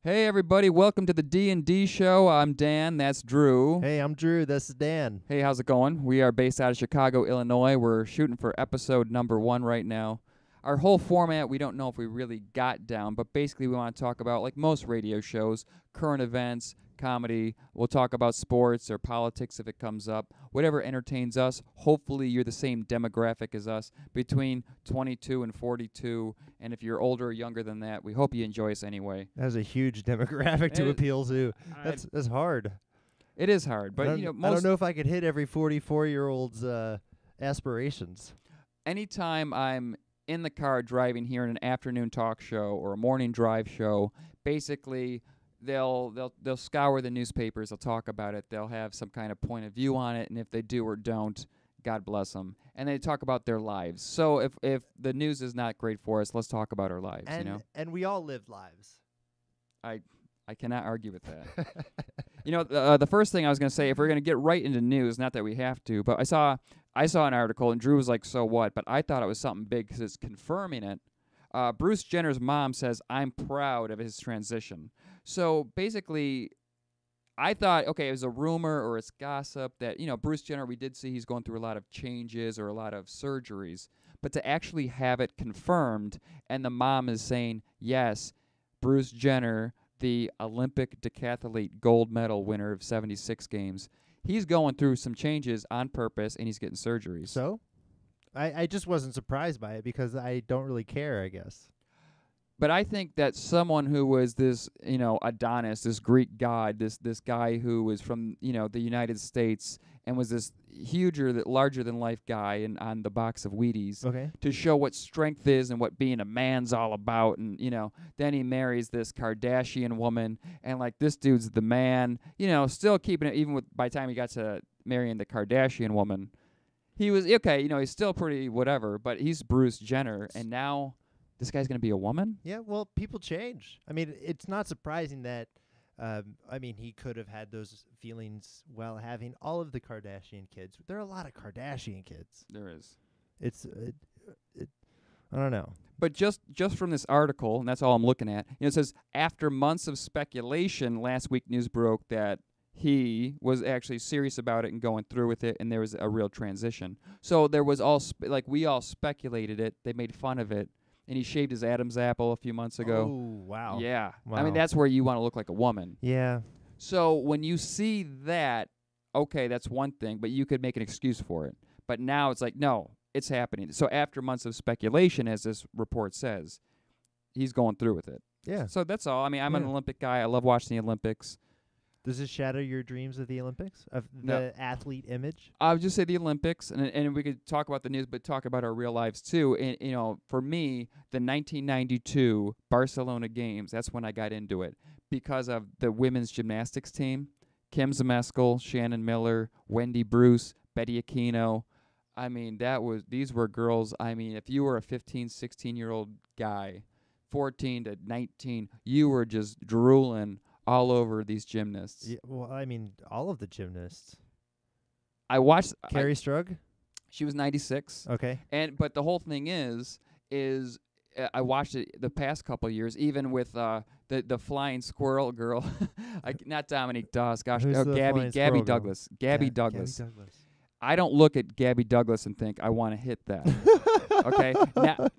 Hey everybody, welcome to the D&D show. I'm Dan, that's Drew. Hey, I'm Drew. This is Dan. Hey, how's it going? We are based out of Chicago, Illinois. We're shooting for episode number 1 right now. Our whole format, we don't know if we really got down, but basically we want to talk about, like most radio shows, current events, comedy. We'll talk about sports or politics if it comes up. Whatever entertains us. Hopefully you're the same demographic as us, between 22 and 42. And if you're older or younger than that, we hope you enjoy us anyway. That's a huge demographic to appeal to. That's hard. It is hard, but I don't know if I could hit every 44-year-old's aspirations. Anytime I'm in the car driving here in an afternoon talk show or a morning drive show, basically they'll scour the newspapers, they'll talk about it, they'll have some kind of point of view on it, and if they do or don't, God bless them. And they talk about their lives. So if the news is not great for us, let's talk about our lives, And we all live lives. I cannot argue with that. The first thing I was going to say, if we're going to get right into news, not that we have to, but I saw an article, and Drew was like, so what? But I thought it was something big because it's confirming it. Bruce Jenner's mom says, I'm proud of his transition. So basically, I thought, okay, it was a rumor or it's gossip that, Bruce Jenner, we did see he's going through a lot of changes or a lot of surgeries. But to actually have it confirmed, and the mom is saying, yes, Bruce Jenner, the Olympic decathlete gold medal winner of 76 games, he's going through some changes on purpose, and he's getting surgeries. So? I just wasn't surprised by it because I don't really care, I guess. But I think that someone who was this, Adonis, this Greek god, this guy who was from, the United States and was this larger-than-life guy on the box of Wheaties, okay, to show what strength is and what being a man's all about. And, then he marries this Kardashian woman, and, this dude's the man, still keeping it, even by the time he got to marrying the Kardashian woman. He was, okay, he's still pretty whatever, but he's Bruce Jenner, and now this guy's going to be a woman? Yeah, well, people change. I mean, it's not surprising that, he could have had those feelings while having all of the Kardashian kids. There are a lot of Kardashian kids. There is. It's, I don't know. But just from this article, and that's all I'm looking at, it says, after months of speculation, last week news broke that he was actually serious about it and going through with it, and there was a real transition. So there was we all speculated it. They made fun of it. And he shaved his Adam's apple a few months ago. Oh, wow. Yeah. Wow. I mean, that's where you want to look like a woman. Yeah. So when you see that, okay, that's one thing, but you could make an excuse for it. But now it's like, no, it's happening. So after months of speculation, as this report says, he's going through with it. Yeah. So that's all. I mean, I'm an Olympic guy. I love watching the Olympics. Does this shatter your dreams of the Olympics, of the athlete image? I would just say the Olympics, and we could talk about the news, but talk about our real lives too. And for me, the 1992 Barcelona Games, that's when I got into it because of the women's gymnastics team: Kim Zmeskal, Shannon Miller, Wendy Bruce, Betty Aquino. I mean, these were girls. I mean, if you were a 15, 16-year-old guy, 14 to 19, you were just drooling all over these gymnasts. Yeah, well, I mean, all of the gymnasts. I watched Carrie Strug. She was 96. Okay. But the whole thing is I watched it the past couple of years, even with the flying squirrel girl, not Dominique Dawes. Gosh, Gabby Douglas. Gabby Douglas. I don't look at Gabby Douglas and think I want to hit that. Okay.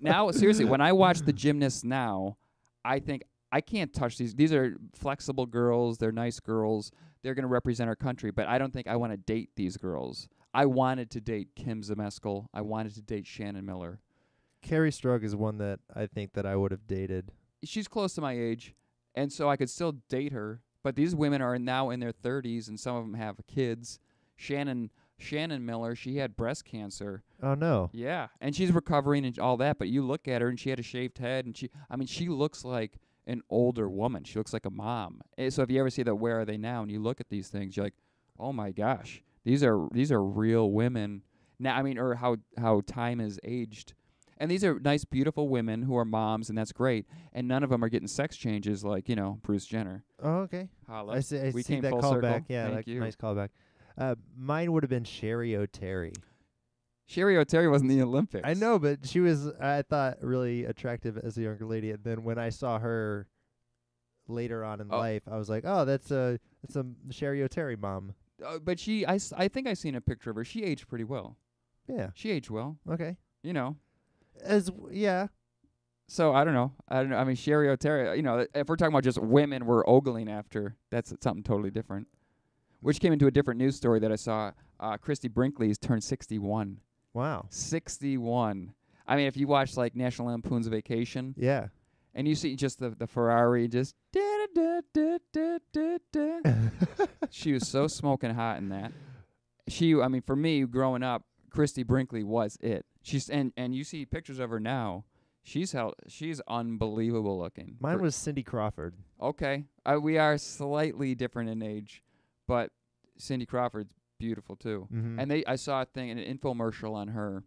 Now, seriously, when I watch the gymnasts now, I think, I can't touch these. These are flexible girls. They're nice girls. They're going to represent our country. But I don't think I want to date these girls. I wanted to date Kim Zmeskal. I wanted to date Shannon Miller. Carrie Strug is one that I think that I would have dated. She's close to my age, and so I could still date her. But these women are now in their 30s, and some of them have kids. Shannon Miller, she had breast cancer. Oh, no. Yeah, and she's recovering and all that. But you look at her, and she had a shaved head, and she looks like an older woman. She looks like a mom. So if you ever see the Where Are They Now and you look at these things, you're like, oh my gosh, these are real women. Now, I mean, or how time has aged. And these are nice, beautiful women who are moms, and that's great. And none of them are getting sex changes like, Bruce Jenner. Oh, okay. Holla. I see that full callback. circle. Yeah, Thank you. Nice callback. Mine would have been Sherry O'Terry. Sherry O'Terry wasn't in the Olympics. I know, but she was, I thought, really attractive as a younger lady. And then when I saw her later on in Oh. life, I was like, oh, that's a Sherry O'Terry mom. But I think I seen a picture of her. She aged pretty well. Yeah. She aged well. Okay. You know. Yeah. So I don't know. I mean, Sherry O'Terry. You know, if we're talking about just women we're ogling after, that's something totally different. Which came into a different news story that I saw. Christy Brinkley's turned 61. Wow. 61. I mean, if you watch like National Lampoon's Vacation, Yeah. and you see just the Ferrari just she was so smoking hot in that. I mean, for me growing up, Christy Brinkley was it. She's and you see pictures of her now. She's unbelievable looking. Mine was Cindy Crawford. Okay. We are slightly different in age, but Cindy Crawford's beautiful too. Mm-hmm. And I saw a thing, an infomercial on her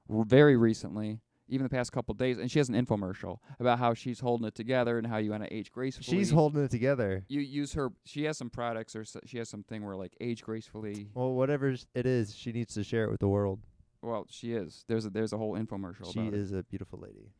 very recently, even the past couple of days, and she has an infomercial about how she's holding it together and how you want to age gracefully. She's holding it together. You use her. She has some products, or she has something where like age gracefully. Well, whatever it is, she needs to share it with the world. Well, she is. There's a whole infomercial. She about is a beautiful lady.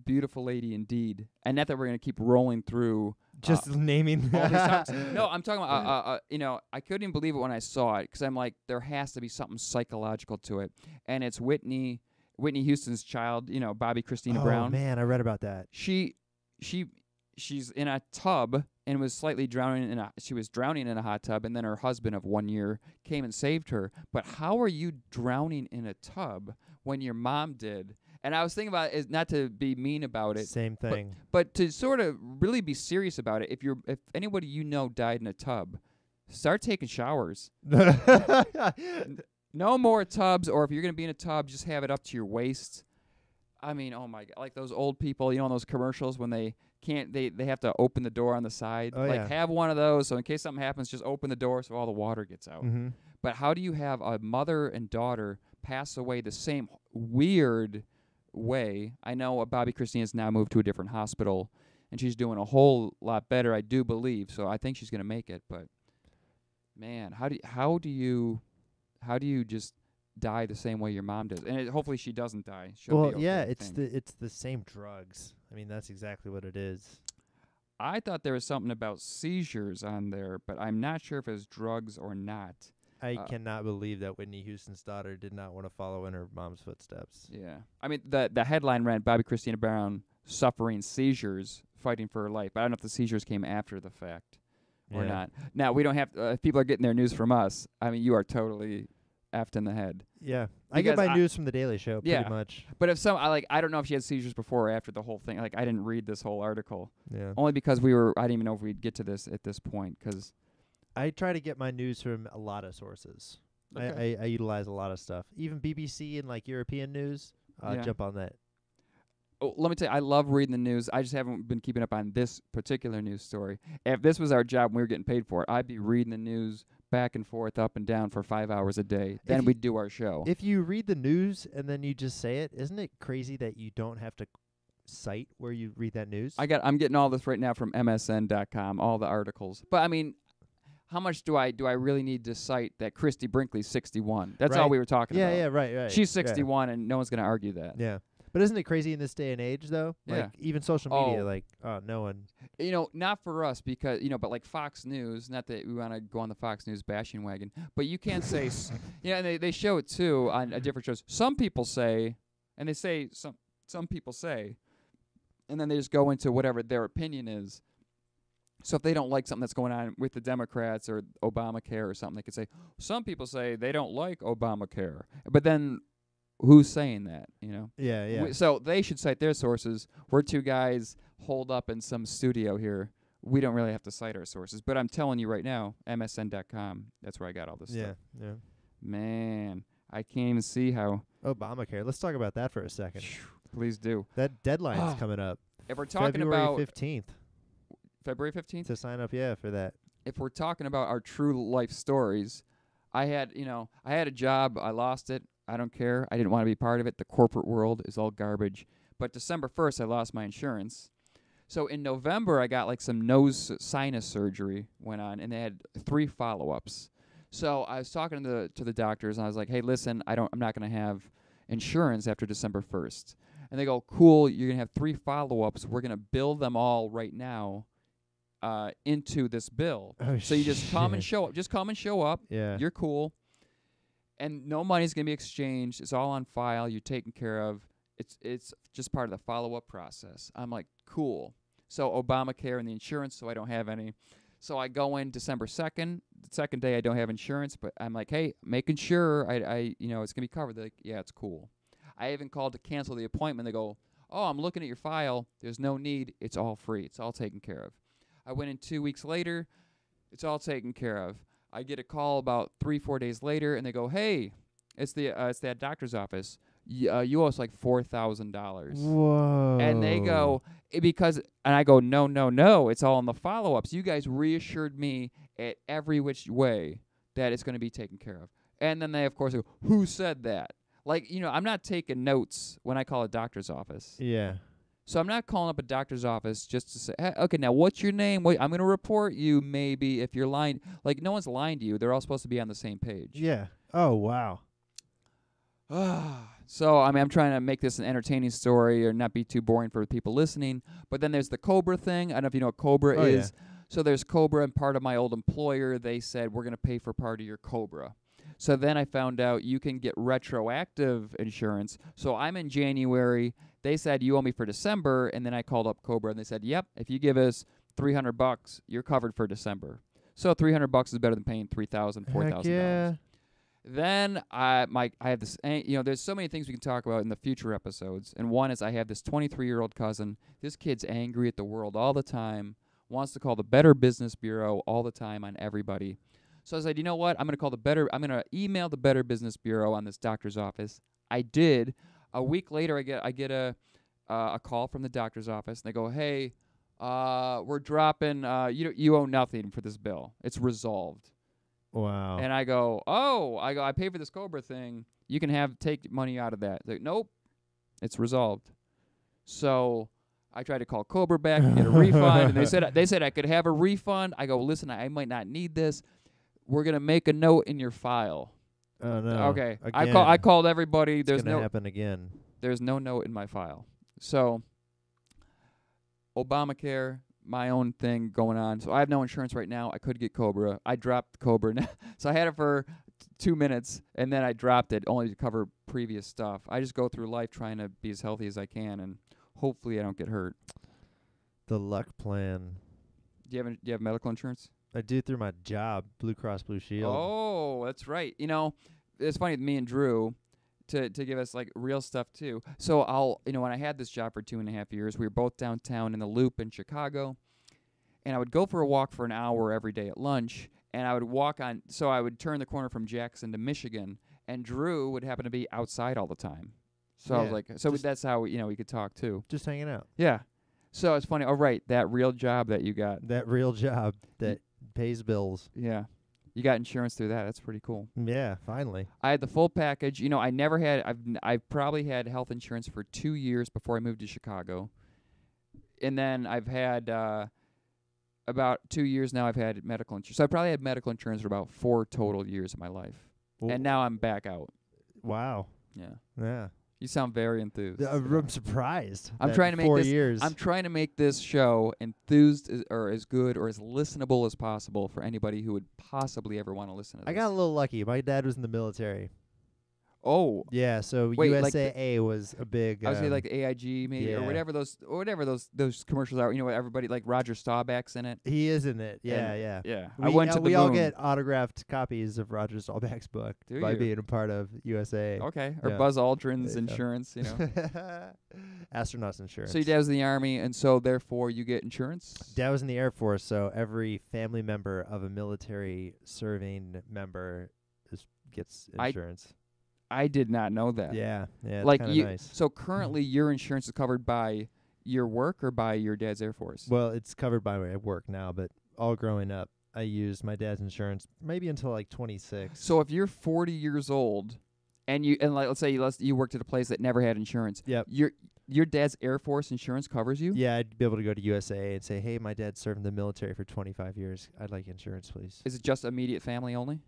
Beautiful lady indeed. And not that we're gonna keep rolling through just naming all these times. No, I'm talking about. You know, I couldn't even believe it when I saw it because I'm like, there has to be something psychological to it, and it's Whitney Houston's child. You know, Bobby Christina Brown. Oh man, I read about that. She's in a tub and was slightly drowning she was drowning in a hot tub, and then her husband of 1 year came and saved her. But how are you drowning in a tub when your mom did? And I was thinking about it, not to be mean about it. Same thing. But to sort of really be serious about it. If anybody you know died in a tub, start taking showers. No more tubs, or if you're going to be in a tub, just have it up to your waist. I mean, oh my God, like those old people, you know, in those commercials when they can't, they have to open the door on the side. Oh, like, yeah. have one of those, so in case something happens, just open the door so all the water gets out. Mm-hmm. But how do you have a mother and daughter pass away the same weird way? I know Bobby Christina's now moved to a different hospital, and she's doing a whole lot better, I do believe. So I think she's going to make it. But man, how do you just die the same way your mom does? And hopefully she doesn't die. She'll be okay, yeah, I think. it's the same drugs. I mean, that's exactly what it is. I thought there was something about seizures on there, but I'm not sure if it's drugs or not. I cannot believe that Whitney Houston's daughter did not want to follow in her mom's footsteps. Yeah. I mean, the headline read, Bobby Christina Brown suffering seizures, fighting for her life. But I don't know if the seizures came after the fact or not. Now, we don't have if people are getting their news from us, I mean, you are totally effed in the head. Yeah. I get Because my news from The Daily Show pretty much. But if I don't know if she had seizures before or after the whole thing. Like, I didn't read this whole article. Yeah. Only because I didn't even know if we'd get to this at this point. Because I try to get my news from a lot of sources. Okay. I utilize a lot of stuff. Even BBC and like European news, jump on that. Oh, let me tell you, I love reading the news. I just haven't been keeping up on this particular news story. If this was our job and we were getting paid for it, I'd be reading the news back and forth, up and down for 5 hours a day. Then we'd do our show. If you read the news and then you just say it, isn't it crazy that you don't have to cite where you read that news? I'm getting all this right now from MSN.com, all the articles. But I mean, how much do I really need to cite that Christy Brinkley's 61? That's all we were talking about. Yeah, right. She's 61, and no one's going to argue that. Yeah. But isn't it crazy in this day and age, though? Yeah. Like, even social media, no one. You know, not for us because, but like Fox News, not that we want to go on the Fox News bashing wagon, but you can't say, and they show it too on different shows. Some people say, and they say, some people say, and then they just go into whatever their opinion is. So if they don't like something that's going on with the Democrats or Obamacare or something, they could say, some people say they don't like Obamacare. But then who's saying that, Yeah. So they should cite their sources. We're two guys holed up in some studio here. We don't really have to cite our sources. But I'm telling you right now, MSN.com, that's where I got all this stuff. Yeah. Man, I can't even see how. Obamacare. Let's talk about that for a second. Please do. That deadline's coming up. If we're talking February about 15th. February 15th? To sign up, for that. If we're talking about our true life stories, I had a job. I lost it. I don't care. I didn't want to be part of it. The corporate world is all garbage. But December 1st, I lost my insurance. So in November, I got like some nose sinus surgery went on, and they had 3 follow-ups. So I was talking to the doctors, and I was like, "Hey, listen, I'm not going to have insurance after December 1st." And they go, "Cool, you're going to have 3 follow-ups. We're going to bill them all right now. into this bill. Oh, So you just come and shit. show up. Just come and show up. Yeah. You're cool. And no money's going to be exchanged. It's all on file. You're taken care of. It's just part of the follow-up process. I'm like, cool. So Obamacare and the insurance, so I don't have any. So I go in December 2nd. The second day I don't have insurance, but I'm like, hey, making sure I it's going to be covered. They're like, yeah, it's cool. I even called to cancel the appointment. They go, oh, I'm looking at your file. There's no need. It's all free. It's all taken care of. I went in 2 weeks later. It's all taken care of. I get a call about 3-4 days later, and they go, hey, it's that doctor's office. You owe us like $4,000. Whoa. And they go, and I go, no. It's all in the follow-ups. You guys reassured me at every which way that it's going to be taken care of. And then they, of course, go, who said that? Like, I'm not taking notes when I call a doctor's office. Yeah. So I'm not calling up a doctor's office just to say, hey, okay, now what's your name? Wait, I'm going to report you maybe if you're lying. Like, no one's lying to you. They're all supposed to be on the same page. Yeah. Oh, wow. So, I mean, I'm trying to make this an entertaining story or not be too boring for people listening. But then there's the COBRA thing. I don't know if you know what COBRA is. Yeah. So there's COBRA, and part of my old employer, they said, we're going to pay for part of your COBRA. So then I found out you can get retroactive insurance. So I'm in January. They said, you owe me for December. And then I called up COBRA, and they said, yep, if you give us $300, you're covered for December. So $300 is better than paying $3,000, $4,000. Heck yeah. Then I have this, there's so many things we can talk about in the future episodes. And one is I have this 23-year-old cousin. This kid's angry at the world all the time, wants to call the Better Business Bureau all the time on everybody. So I said, you know what? I'm going to email the Better Business Bureau on this doctor's office. I did. A week later, I get a call from the doctor's office, and they go, hey, we're dropping, you owe nothing for this bill. It's resolved. Wow. And I go, I pay for this COBRA thing. You can take money out of that. They're like, nope, it's resolved. So I tried to call COBRA back and get a refund, and they said I could have a refund. I go, listen, I might not need this. We're gonna make a note in your file. Oh no. Okay. Again. I called everybody. It's gonna happen again. There's no note in my file. So Obamacare, my own thing going on. So I have no insurance right now. I could get COBRA. I dropped COBRA. So I had it for 2 minutes, and then I dropped it only to cover previous stuff. I just go through life trying to be as healthy as I can, and hopefully I don't get hurt. The luck plan. Do you have medical insurance? I do through my job, Blue Cross Blue Shield. Oh, that's right. It's funny with me and Drew to give us like real stuff too. So when I had this job for 2.5 years, we were both downtown in the Loop in Chicago, and I would go for a walk for an hour every day at lunch, and I would turn the corner from Jackson to Michigan, and Drew would happen to be outside all the time. So I was like, that's how we could talk too. Just hanging out. Yeah. So it's funny. Oh, right, that real job that you got. That real job that pays bills. Yeah. You got insurance through that. That's pretty cool. Yeah, finally. I had the full package. I've probably had health insurance for 2 years before I moved to Chicago. And then I've had about 2 years now I've had medical insurance. So I probably had medical insurance for about 4 total years of my life. Well, and now I'm back out. Wow. Yeah. Yeah. You sound very enthused. I'm surprised. I'm trying to make 4 this. years. I'm trying to make this show enthused or as good or as listenable as possible for anybody who would possibly ever want to listen to this. I got a little lucky. My dad was in the military. Oh. Yeah, so Wait, USAA was a big. I would say like AIG maybe or whatever those commercials are. What everybody like Roger Staubach's in it. He is in it. Yeah, yeah. Yeah. We, I went to the we all moon. get autographed copies of Roger Staubach's book by being a part of USAA. Okay. Or Yeah. Buzz Aldrin's insurance, Astronauts insurance. So your dad was in the Army, and so therefore you get insurance? Dad was in the Air Force, so every family member of a military serving member gets insurance. I did not know that. Yeah, it's like kinda nice. So currently your insurance is covered by your work or by your dad's Air Force? Well, it's covered by my work now, but all growing up, I used my dad's insurance maybe until like 26. So if you're 40 years old and let's say you worked at a place that never had insurance, yep. Your dad's Air Force insurance covers you? Yeah, I'd be able to go to USA and say, hey, my dad served in the military for 25 years. I'd like insurance, please. Is it just immediate family only?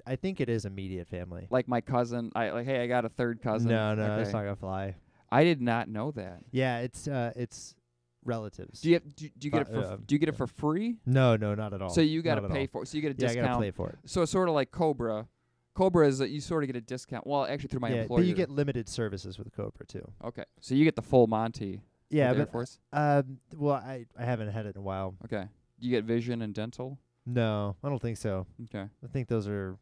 I think it is immediate family. Like my cousin, hey, I got a third cousin. No, okay. that's not gonna fly. I did not know that. Yeah, it's relatives. Do you get it for do you get it for free? No, not at all. So you got to Not at pay all. for it. So you get a Yeah, I discount. gotta pay for it. So it's sort of like Cobra. Cobra is that you sort of get a discount. Well, actually through my employer. But you get limited services with Cobra too. Okay. So you get the full Monty. Yeah, with Air but Force? well, I haven't had it in a while. Okay. Do you get vision and dental? No, I don't think so. Okay. I think those are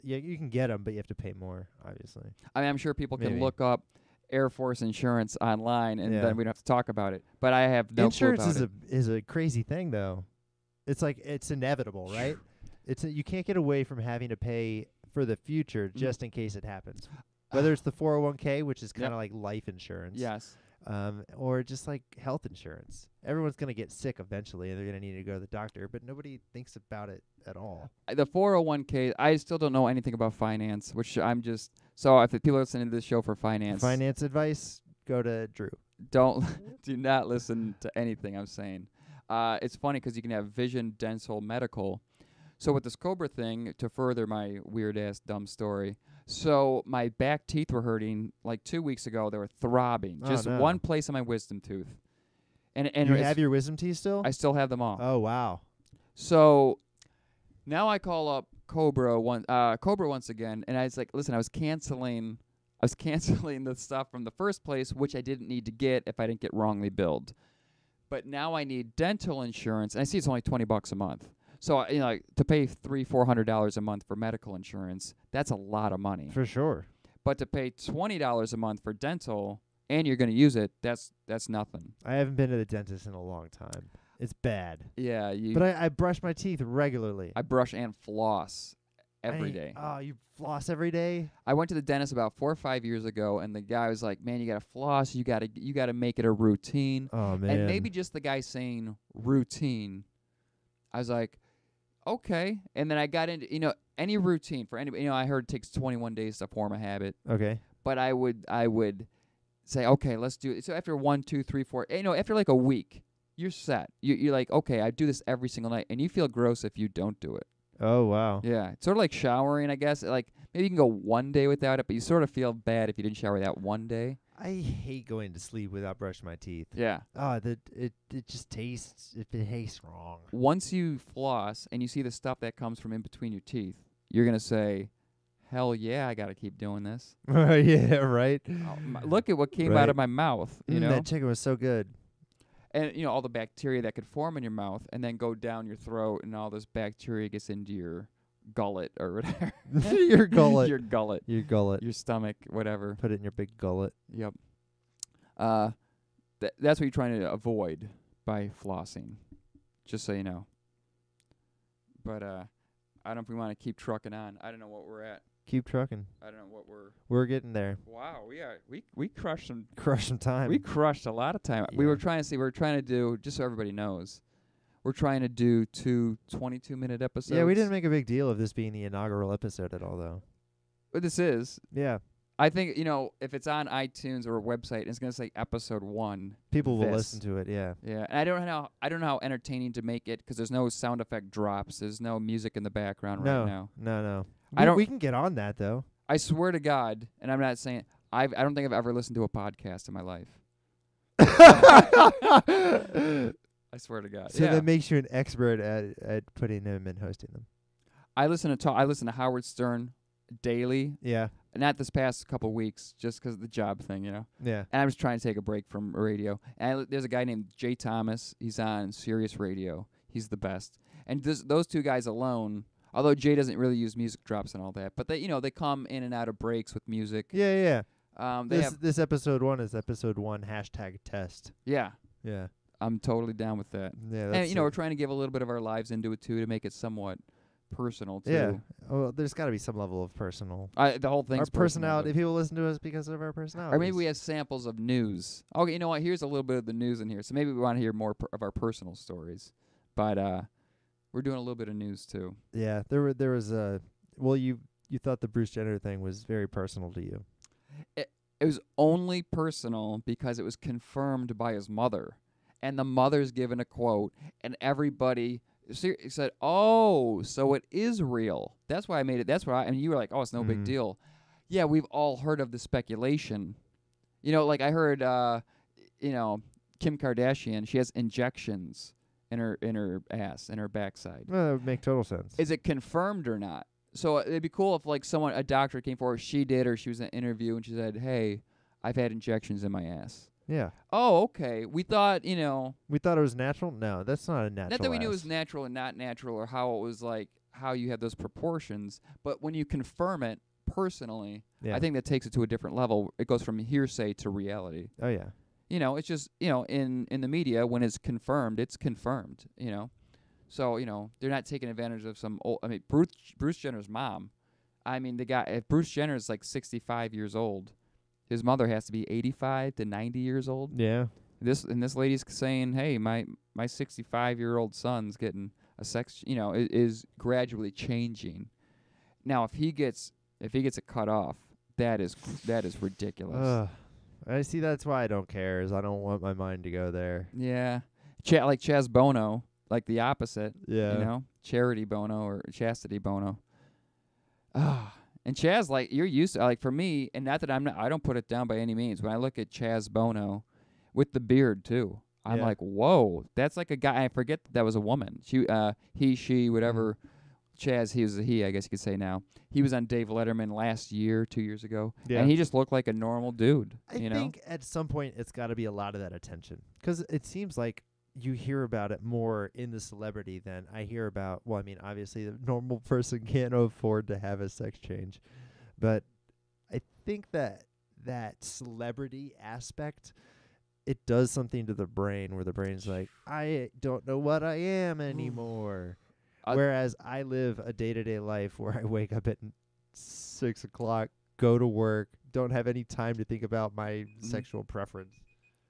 yeah, you can get them, but you have to pay more, obviously. I mean, I'm sure people can Maybe. look up Air Force insurance online, and Yeah. then we don't have to talk about it. But I have no Insurance clue about is a crazy thing, though. It's like it's inevitable, right? You can't get away from having to pay for the future just in case it happens. Whether it's the 401k, which is kind of like life insurance. Yes. Or just like health insurance. Everyone's going to get sick eventually, and they're going to need to go to the doctor, but nobody thinks about it at all. The 401k, I still don't know anything about finance, which I'm just... So if the people listening to this show for finance Advice, go to Drew. do not listen to anything I'm saying. It's funny because you can have vision, dental, medical. So with this Cobra thing, to further my weird-ass dumb story, so my back teeth were hurting like 2 weeks ago. They were throbbing. Just one place on my wisdom tooth. And you have your wisdom teeth still? I still have them all. Oh, wow. So now I call up Cobra once again, and I was like, listen, I was canceling the stuff from the first place, which I didn't need to get if I didn't get wrongly billed. But now I need dental insurance, and I see it's only $20 a month. So to pay $300-400 a month for medical insurance, that's a lot of money. For sure. But to pay $20 a month for dental, and you're going to use it, that's nothing. I haven't been to the dentist in a long time. It's bad. Yeah, but I brush my teeth regularly. I brush and floss every day. Oh, you floss every day? I went to the dentist about 4 or 5 years ago, and the guy was like, "Man, you gotta floss. You gotta make it a routine." Oh man. And maybe just the guy saying routine, I was like, okay. And then I got into any routine for anybody. I heard it takes 21 days to form a habit. Okay. But I would say, okay, let's do it. So after 1, 2, 3, 4, after like a week, you're set. You're like, okay, I do this every single night, and you feel gross if you don't do it. Oh, wow. Yeah, it's sort of like showering, I guess. Like maybe you can go 1 day without it, but you sort of feel bad if you didn't shower that 1 day. I hate going to sleep without brushing my teeth. Yeah. Oh, it just tastes wrong. Once you floss and you see the stuff that comes from in between your teeth, you're gonna say, "Hell yeah, I gotta keep doing this." Yeah, right. Look at what came out of my mouth. That chicken was so good. And all the bacteria that could form in your mouth and then go down your throat, and all this bacteria gets into your gullet or whatever. Your gullet. Your gullet. Your gullet. Your stomach, whatever. Put it in your big gullet. Yep. That's what you're trying to avoid by flossing, just so you know. But I don't know if we want to keep trucking on. I don't know what we're at. Keep trucking. I don't know what We're getting there. Wow, we crushed some. Crush some time. We crushed a lot of time. Yeah. We were trying to do, just so everybody knows, we're trying to do 2 22-minute episodes. Yeah, we didn't make a big deal of this being the inaugural episode at all, though. But this is. Yeah. I think, if it's on iTunes or a website, it's going to say episode 1. People will listen to it, yeah. Yeah, and I don't know how entertaining to make it because there's no sound effect drops. There's no music in the background right now. No. We can get on that, though. I swear to God, and I'm not saying, I don't think I've ever listened to a podcast in my life. I swear to God. So that makes you an expert at putting them and hosting them. I listen to Howard Stern daily. Yeah. Not this past couple weeks, just because of the job thing, Yeah. And I'm just trying to take a break from radio. And there's a guy named Jay Thomas. He's on Sirius Radio. He's the best. And those two guys alone, although Jay doesn't really use music drops and all that, but they come in and out of breaks with music. Yeah. This episode 1 is episode 1 #test. Yeah. Yeah. I'm totally down with that. Yeah. And we're trying to give a little bit of our lives into it too to make it somewhat personal too. Yeah. Well, there's got to be some level of personal. The whole thing's our personality. People listen to us because of our personality. Or maybe we have samples of news. Okay, you know what? Here's a little bit of the news in here. So maybe we want to hear more of our personal stories. But we're doing a little bit of news too. Yeah, there was well, you thought the Bruce Jenner thing was very personal to you. It was only personal because it was confirmed by his mother, and the mother's given a quote, and everybody said, "Oh, so it is real." That's why I made it. That's why. And you were like, "Oh, it's no big deal." Yeah, we've all heard of the speculation. Like I heard, Kim Kardashian, she has injections in her ass, in her backside. Well, that would make total sense. Is it confirmed or not? So it'd be cool if like a doctor came forward, she did, or she was in an interview and she said, "Hey, I've had injections in my ass." Yeah. Oh, okay. We thought, We thought it was natural? No, that's not a natural not that we knew it ass. was natural and not natural, or how it was like how you have those proportions, but when you confirm it personally, Yeah. I think that takes it to a different level. It goes from hearsay to reality. Oh, yeah. It's just, in the media, when it's confirmed, So, they're not taking advantage of some old, Bruce Jenner's mom. If Bruce Jenner is like 65 years old, his mother has to be 85 to 90 years old. Yeah. This lady's saying, "Hey, my 65-year-old son's getting a sex, is gradually changing." Now, if he gets it cut off, that is ridiculous. I see. That's why I don't care. Is I don't want my mind to go there. Yeah. Like Chaz Bono, like the opposite. Yeah. Charity Bono or Chastity Bono. And Chaz, like, you're used to, like, for me, and not that I don't put it down by any means. When I look at Chaz Bono with the beard too, I'm Yeah. like, whoa, that's like a guy. I forget that was a woman. She, whatever. Chaz, he was a he, I guess you could say now. He was on Dave Letterman 2 years ago, Yeah. and he just looked like a normal dude. I think at some point it's got to be a lot of that attention, because it seems like you hear about it more in the celebrity than I hear about. Well, I mean, obviously the normal person can't afford to have a sex change, but I think that celebrity aspect, it does something to the brain where the brain's like, I don't know what I am anymore. Whereas I live a day-to-day life where I wake up at 6 o'clock, go to work, don't have any time to think about my sexual preference.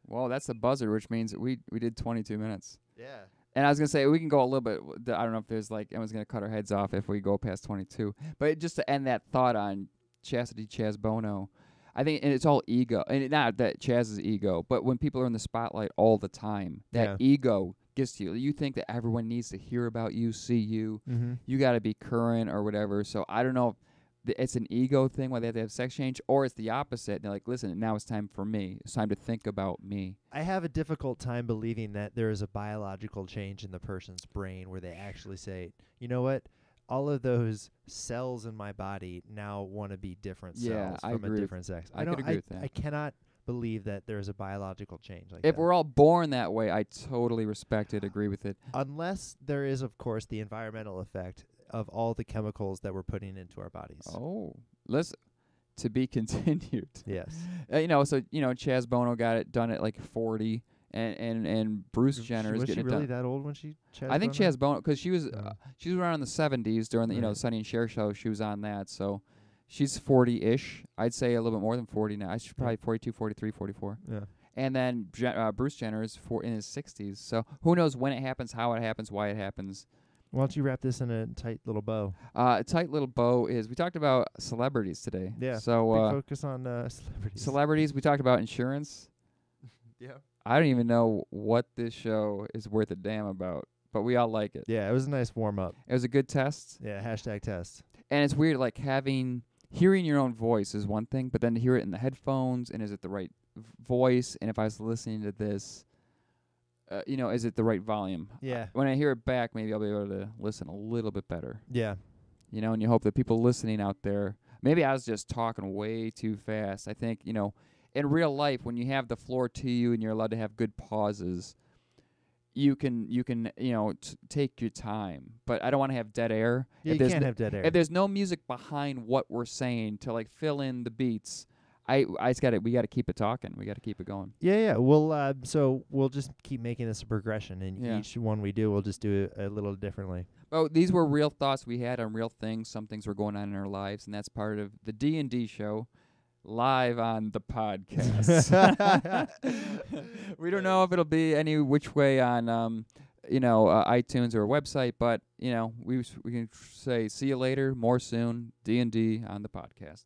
Well, that's the buzzer, which means that we did 22 minutes. Yeah. And I was going to say, we can go a little bit. I don't know if there's like, everyone's going to cut our heads off if we go past 22. But just to end that thought on Chaz Bono, I think, and it's all ego. And not that Chaz is ego, but when people are in the spotlight all the time, that ego gets to you. You think that everyone needs to hear about you, see you. Mm-hmm. You got to be current or whatever. So I don't know if it's an ego thing why they have to have sex change, or it's the opposite. And they're like, listen, now it's time for me. It's time to think about me. I have a difficult time believing that there is a biological change in the person's brain where they actually say, you know what? All of those cells in my body now want to be different cells from a different sex. I could agree with that. I cannot believe that there's a biological change like If that. we're all born that way, I totally respect it, agree with it. Unless there is, of course, the environmental effect of all the chemicals that we're putting into our bodies. Oh, listen, to be continued. Yes. Chaz Bono got it done at like 40, and Bruce Jenner is Was she getting it really done. that old when she? I think Bono? Chaz Bono, because she was around in the 70s during the Right. Sonny and Cher show. She was on that, so she's 40-ish. I'd say a little bit more than 40 now. She's probably 42, 43, 44. Yeah. And then Bruce Jenner is in his 60s. So who knows when it happens, how it happens, why it happens. Why don't you wrap this in a tight little bow? A tight little bow is, we talked about celebrities today. Yeah. So Big focus on celebrities. celebrities. We talked about insurance. Yeah. I don't even know what this show is worth a damn about, but we all like it. Yeah, it was a nice warm up. It was a good test. Yeah, #test. And it's weird, like hearing your own voice is one thing, but then to hear it in the headphones, and is it the right voice? And if I was listening to this, is it the right volume? Yeah. When I hear it back, maybe I'll be able to listen a little bit better. Yeah. And you hope that people listening out there, maybe I was just talking way too fast. I think, in real life, when you have the floor to you and you're allowed to have good pauses, you can take your time. But I don't want to have dead air. Yeah, you can't have dead air. If there's no music behind what we're saying to like fill in the beats, we got to keep it talking. We got to keep it going. Yeah. We'll so we'll just keep making this a progression, and each one we do, we'll just do it a little differently. Well, these were real thoughts we had on real things. Some things were going on in our lives, and that's part of the D&D show, live on the podcast. We don't know if it'll be any which way on iTunes or a website, but we can say see you later, more soon, D&D on the podcast.